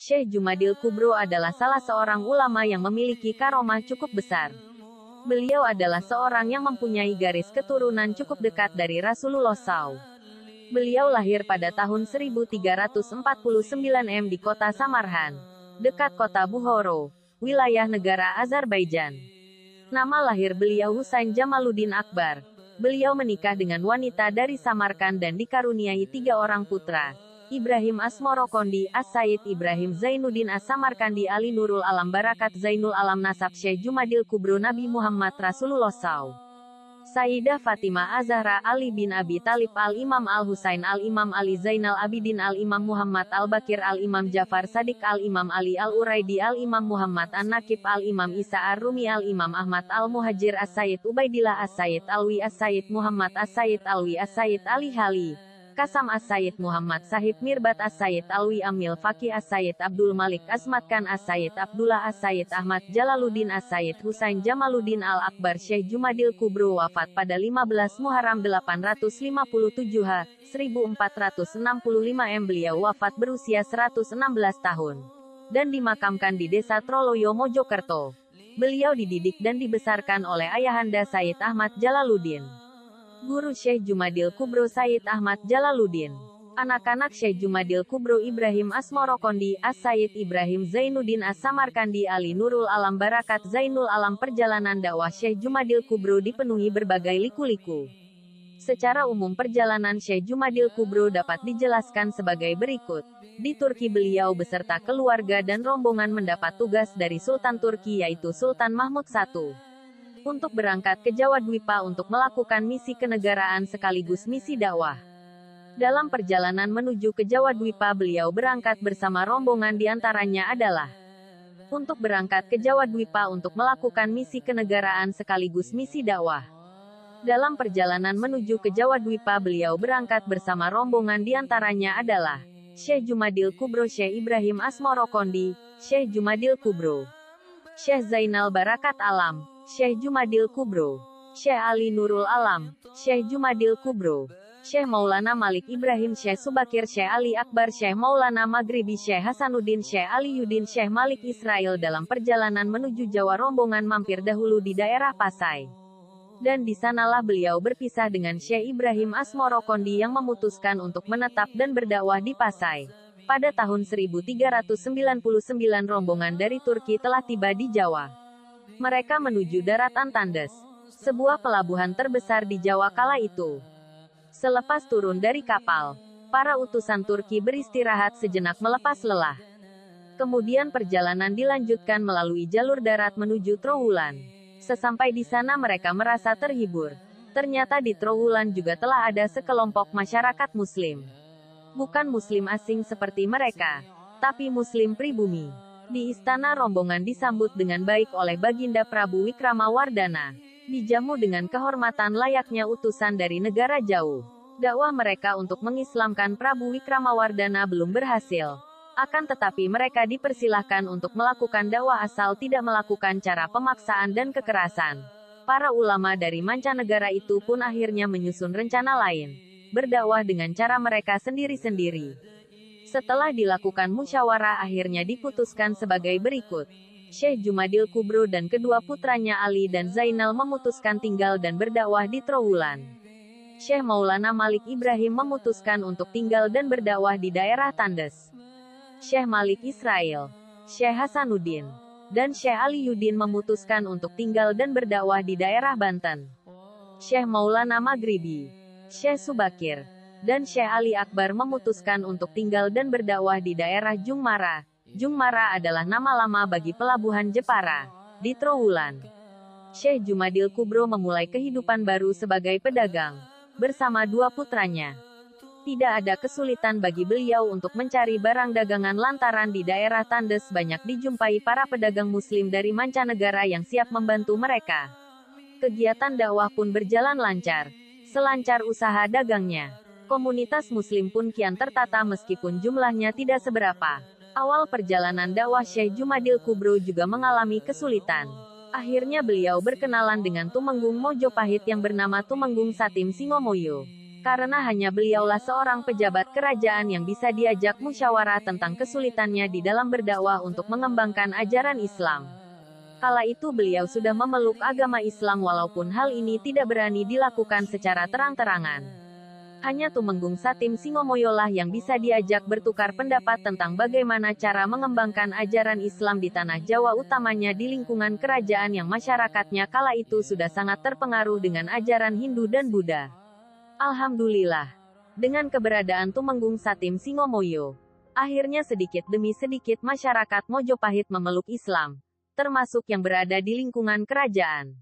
Syekh Jumadil Kubro adalah salah seorang ulama yang memiliki karomah cukup besar. Beliau adalah seorang yang mempunyai garis keturunan cukup dekat dari Rasulullah SAW. Beliau lahir pada tahun 1349 M di kota Samarhan, dekat kota Bukhara, wilayah negara Azerbaijan. Nama lahir beliau Husain Jamaluddin Akbar. Beliau menikah dengan wanita dari Samarkand dan dikaruniai 3 orang putra. Ibrahim Asmorokondi, As-Said Ibrahim Zainuddin As-Samarkandi, Ali Nurul Alam Barakat Zainul Alam Nasab Syekh Jumadil Kubro Nabi Muhammad Rasulullah SAW. Sayyidah Fatimah Az-Zahra, Ali bin Abi Talib, Al-Imam Al-Husain, Al-Imam Ali Zainal Abidin, Al-Imam Muhammad Al-Bakir, Al-Imam Jafar Sadiq, Al-Imam Ali Al-Uraidi, Al-Imam Muhammad An-Nakib, Al-Imam Isa Ar-Rumi, Al-Imam Ahmad Al-Muhajir, As-Sayyid Ubaidillah, As-Sayyid Alwi, As-Sayyid Muhammad, As-Sayyid Alwi, As-Sayyid Ali Hali Kasam, As-Sayyid Muhammad Sahib Mirbat, As-Sayyid Alwi Amil Faqih, As-Sayyid Abdul Malik Azmat Khan, As-Sayyid Abdullah, As-Sayyid Ahmad Jalaluddin, As-Sayyid Husain Jamaluddin Al-Akbar. Syekh Jumadil Kubro wafat pada 15 Muharram 857 H. 1465 M. Beliau wafat berusia 116 tahun. Dan dimakamkan di desa Troloyo, Mojokerto. Beliau dididik dan dibesarkan oleh ayahanda Sayyid Ahmad Jalaluddin. Guru Syekh Jumadil Kubro Sayyid Ahmad Jalaluddin. Anak-anak Syekh Jumadil Kubro Ibrahim Asmorokondi, As-Sayyid Ibrahim Zainuddin As-Samarkandi, Ali Nurul Alam Barakat Zainul Alam. Perjalanan dakwah Syekh Jumadil Kubro dipenuhi berbagai liku-liku. Secara umum perjalanan Syekh Jumadil Kubro dapat dijelaskan sebagai berikut. Di Turki beliau beserta keluarga dan rombongan mendapat tugas dari Sultan Turki yaitu Sultan Mahmud I. Untuk berangkat ke Jawa Dwipa untuk melakukan misi kenegaraan sekaligus misi dakwah. Dalam perjalanan menuju ke Jawa Dwipa beliau berangkat bersama rombongan, diantaranya adalah untuk berangkat ke Jawa Dwipa untuk melakukan misi kenegaraan sekaligus misi dakwah. Dalam perjalanan menuju ke Jawa Dwipa beliau berangkat bersama rombongan, diantaranya adalah Syekh Jumadil Kubro, Syekh Ibrahim Asmorokondi, Syekh Jumadil Kubro, Syekh Zainal Barakat Alam, Syekh Jumadil Kubro, Syekh Ali Nurul Alam, Syekh Jumadil Kubro, Syekh Maulana Malik Ibrahim, Syekh Subakir, Syekh Ali Akbar, Syekh Maulana Maghribi, Syekh Hasanuddin, Syekh Ali Yudin, Syekh Malik Israel. Dalam perjalanan menuju Jawa rombongan mampir dahulu di daerah Pasai. Dan di sanalah beliau berpisah dengan Syekh Ibrahim Asmorokondi yang memutuskan untuk menetap dan berdakwah di Pasai. Pada tahun 1399 rombongan dari Turki telah tiba di Jawa. Mereka menuju daratan Tandes, sebuah pelabuhan terbesar di Jawa kala itu. Selepas turun dari kapal, para utusan Turki beristirahat sejenak melepas lelah. Kemudian perjalanan dilanjutkan melalui jalur darat menuju Trowulan. Sesampai di sana mereka merasa terhibur. Ternyata di Trowulan juga telah ada sekelompok masyarakat Muslim. Bukan Muslim asing seperti mereka, tapi Muslim pribumi. Di istana rombongan disambut dengan baik oleh Baginda Prabu Wikramawardhana. Dijamu dengan kehormatan layaknya utusan dari negara jauh. Dakwah mereka untuk mengislamkan Prabu Wikramawardhana belum berhasil. Akan tetapi mereka dipersilahkan untuk melakukan dakwah asal tidak melakukan cara pemaksaan dan kekerasan. Para ulama dari mancanegara itu pun akhirnya menyusun rencana lain. Berdakwah dengan cara mereka sendiri-sendiri. Setelah dilakukan musyawarah akhirnya diputuskan sebagai berikut. Syekh Jumadil Kubro dan kedua putranya Ali dan Zainal memutuskan tinggal dan berdakwah di Trowulan. Syekh Maulana Malik Ibrahim memutuskan untuk tinggal dan berdakwah di daerah Tandes. Syekh Malik Israel, Syekh Hasanuddin, dan Syekh Ali Yudin memutuskan untuk tinggal dan berdakwah di daerah Banten. Syekh Maulana Maghribi, Syekh Subakir, dan Syekh Ali Akbar memutuskan untuk tinggal dan berdakwah di daerah Jungmara. Jungmara adalah nama lama bagi pelabuhan Jepara, di Trowulan. Syekh Jumadil Kubro memulai kehidupan baru sebagai pedagang, bersama 2 putranya. Tidak ada kesulitan bagi beliau untuk mencari barang dagangan lantaran di daerah Tandes banyak dijumpai para pedagang Muslim dari mancanegara yang siap membantu mereka. Kegiatan dakwah pun berjalan lancar, selancar usaha dagangnya. Komunitas Muslim pun kian tertata meskipun jumlahnya tidak seberapa. Awal perjalanan dakwah Syekh Jumadil Kubro juga mengalami kesulitan. Akhirnya beliau berkenalan dengan Tumenggung Mojopahit yang bernama Tumenggung Satim Singomoyo. Karena hanya beliaulah seorang pejabat kerajaan yang bisa diajak musyawarah tentang kesulitannya di dalam berdakwah untuk mengembangkan ajaran Islam. Kala itu beliau sudah memeluk agama Islam walaupun hal ini tidak berani dilakukan secara terang-terangan. Hanya Tumenggung Satim Singomoyolah yang bisa diajak bertukar pendapat tentang bagaimana cara mengembangkan ajaran Islam di tanah Jawa, utamanya di lingkungan kerajaan yang masyarakatnya kala itu sudah sangat terpengaruh dengan ajaran Hindu dan Buddha. Alhamdulillah, dengan keberadaan Tumenggung Satim Singomoyo, akhirnya sedikit demi sedikit masyarakat Mojopahit memeluk Islam, termasuk yang berada di lingkungan kerajaan.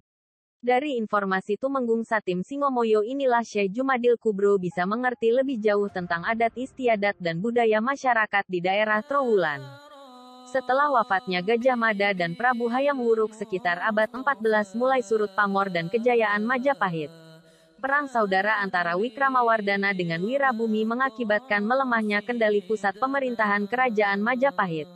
Dari informasi Tumenggung Satim Singomoyo inilah Syekh Jumadil Kubro bisa mengerti lebih jauh tentang adat istiadat dan budaya masyarakat di daerah Trowulan. Setelah wafatnya Gajah Mada dan Prabu Hayam Wuruk sekitar abad 14 mulai surut pamor dan kejayaan Majapahit. Perang saudara antara Wikramawardhana dengan Wirabumi mengakibatkan melemahnya kendali pusat pemerintahan kerajaan Majapahit.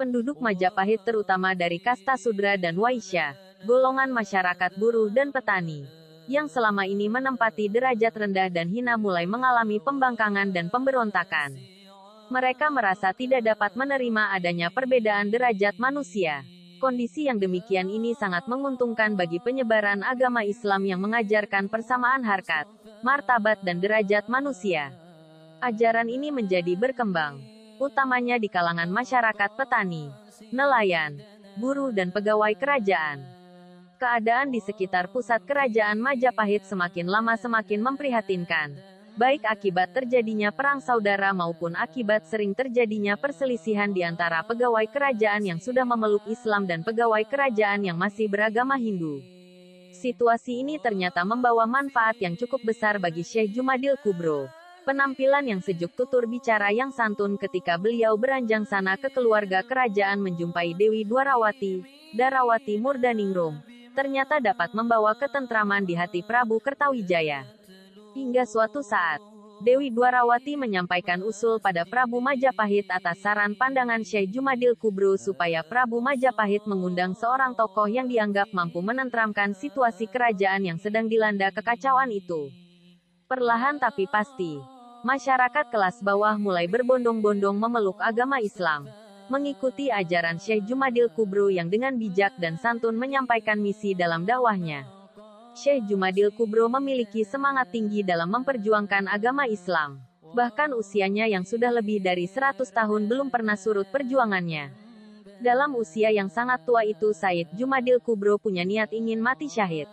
Penduduk Majapahit terutama dari kasta Sudra dan Waisya, golongan masyarakat buruh dan petani, yang selama ini menempati derajat rendah dan hina mulai mengalami pembangkangan dan pemberontakan. Mereka merasa tidak dapat menerima adanya perbedaan derajat manusia. Kondisi yang demikian ini sangat menguntungkan bagi penyebaran agama Islam yang mengajarkan persamaan harkat, martabat dan derajat manusia. Ajaran ini menjadi berkembang, utamanya di kalangan masyarakat petani, nelayan, buruh dan pegawai kerajaan. Keadaan di sekitar pusat kerajaan Majapahit semakin lama semakin memprihatinkan, baik akibat terjadinya perang saudara maupun akibat sering terjadinya perselisihan di antara pegawai kerajaan yang sudah memeluk Islam dan pegawai kerajaan yang masih beragama Hindu. Situasi ini ternyata membawa manfaat yang cukup besar bagi Syekh Jumadil Kubro. Penampilan yang sejuk, tutur bicara yang santun ketika beliau beranjang sana ke keluarga kerajaan menjumpai Dewi Dwarawati, Darawati Murdaningrum, ternyata dapat membawa ketentraman di hati Prabu Kertawijaya. Hingga suatu saat, Dewi Dwarawati menyampaikan usul pada Prabu Majapahit atas saran pandangan Syekh Jumadil Kubro supaya Prabu Majapahit mengundang seorang tokoh yang dianggap mampu menenteramkan situasi kerajaan yang sedang dilanda kekacauan itu. Perlahan tapi pasti, masyarakat kelas bawah mulai berbondong-bondong memeluk agama Islam, mengikuti ajaran Syekh Jumadil Kubro yang dengan bijak dan santun menyampaikan misi dalam dakwahnya. Syekh Jumadil Kubro memiliki semangat tinggi dalam memperjuangkan agama Islam. Bahkan usianya yang sudah lebih dari 100 tahun belum pernah surut perjuangannya. Dalam usia yang sangat tua itu Said Jumadil Kubro punya niat ingin mati syahid.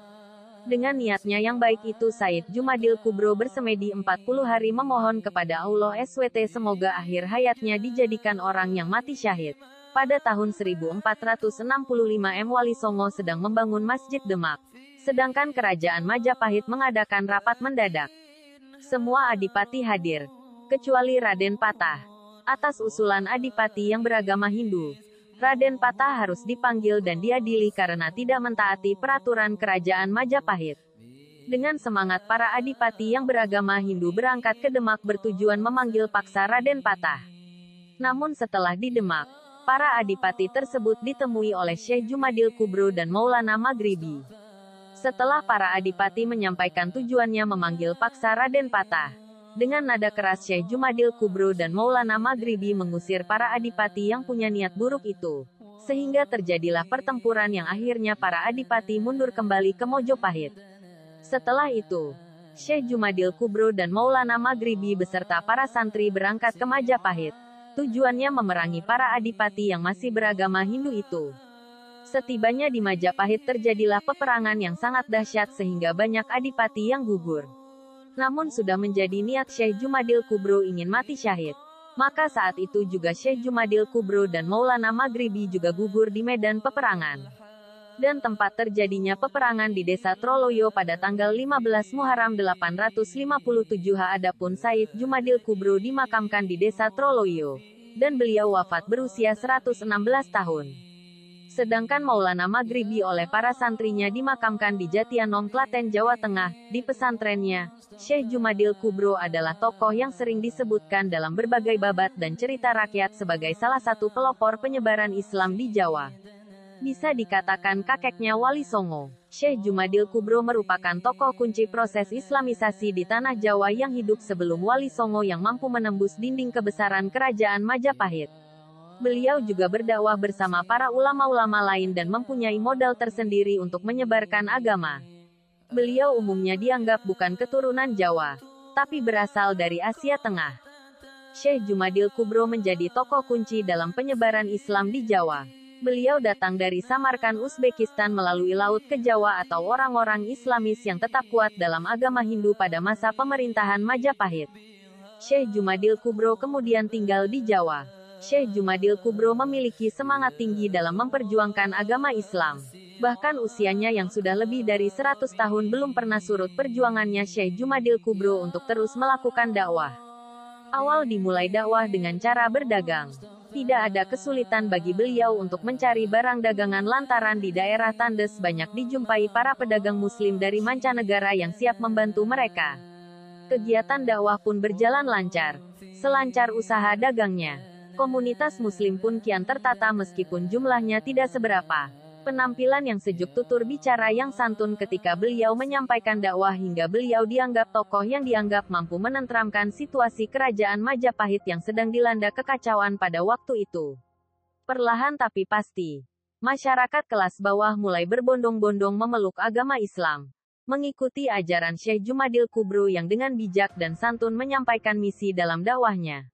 Dengan niatnya yang baik itu Said Jumadil Kubro bersemedi 40 hari memohon kepada Allah SWT semoga akhir hayatnya dijadikan orang yang mati syahid. Pada tahun 1465 Wali Songo sedang membangun Masjid Demak. Sedangkan kerajaan Majapahit mengadakan rapat mendadak. Semua adipati hadir, kecuali Raden Patah. Atas usulan adipati yang beragama Hindu, Raden Patah harus dipanggil dan diadili karena tidak mentaati peraturan kerajaan Majapahit. Dengan semangat para adipati yang beragama Hindu berangkat ke Demak bertujuan memanggil paksa Raden Patah. Namun setelah di Demak, para adipati tersebut ditemui oleh Syekh Jumadil Kubro dan Maulana Maghribi. Setelah para adipati menyampaikan tujuannya memanggil paksa Raden Patah, dengan nada keras Syekh Jumadil Kubro dan Maulana Maghribi mengusir para adipati yang punya niat buruk itu. Sehingga terjadilah pertempuran yang akhirnya para adipati mundur kembali ke Mojopahit. Setelah itu, Syekh Jumadil Kubro dan Maulana Maghribi beserta para santri berangkat ke Majapahit. Tujuannya memerangi para adipati yang masih beragama Hindu itu. Setibanya di Majapahit terjadilah peperangan yang sangat dahsyat sehingga banyak adipati yang gugur. Namun sudah menjadi niat Syekh Jumadil Kubro ingin mati syahid. Maka saat itu juga Syekh Jumadil Kubro dan Maulana Maghribi juga gugur di medan peperangan. Dan tempat terjadinya peperangan di desa Troloyo pada tanggal 15 Muharram 857 adapun Said Jumadil Kubro dimakamkan di desa Troloyo. Dan beliau wafat berusia 116 tahun. Sedangkan Maulana Maghribi oleh para santrinya dimakamkan di Jatianom, Klaten, Jawa Tengah. Di pesantrennya, Syekh Jumadil Kubro adalah tokoh yang sering disebutkan dalam berbagai babat dan cerita rakyat sebagai salah satu pelopor penyebaran Islam di Jawa. Bisa dikatakan kakeknya Wali Songo. Syekh Jumadil Kubro merupakan tokoh kunci proses Islamisasi di tanah Jawa yang hidup sebelum Wali Songo yang mampu menembus dinding kebesaran kerajaan Majapahit. Beliau juga berdakwah bersama para ulama-ulama lain dan mempunyai modal tersendiri untuk menyebarkan agama. Beliau umumnya dianggap bukan keturunan Jawa, tapi berasal dari Asia Tengah. Syekh Jumadil Kubro menjadi tokoh kunci dalam penyebaran Islam di Jawa. Beliau datang dari Samarkand, Uzbekistan melalui laut ke Jawa atau orang-orang Islamis yang tetap kuat dalam agama Hindu pada masa pemerintahan Majapahit. Syekh Jumadil Kubro kemudian tinggal di Jawa. Syekh Jumadil Kubro memiliki semangat tinggi dalam memperjuangkan agama Islam. Bahkan usianya yang sudah lebih dari 100 tahun belum pernah surut perjuangannya Syekh Jumadil Kubro untuk terus melakukan dakwah. Awal dimulai dakwah dengan cara berdagang. Tidak ada kesulitan bagi beliau untuk mencari barang dagangan lantaran di daerah Tandes banyak dijumpai para pedagang muslim dari mancanegara yang siap membantu mereka. Kegiatan dakwah pun berjalan lancar. Selancar usaha dagangnya, komunitas muslim pun kian tertata meskipun jumlahnya tidak seberapa. Penampilan yang sejuk, tutur bicara yang santun ketika beliau menyampaikan dakwah hingga beliau dianggap tokoh yang dianggap mampu menenteramkan situasi kerajaan Majapahit yang sedang dilanda kekacauan pada waktu itu. Perlahan tapi pasti, masyarakat kelas bawah mulai berbondong-bondong memeluk agama Islam, mengikuti ajaran Syekh Jumadil Kubro yang dengan bijak dan santun menyampaikan misi dalam dakwahnya.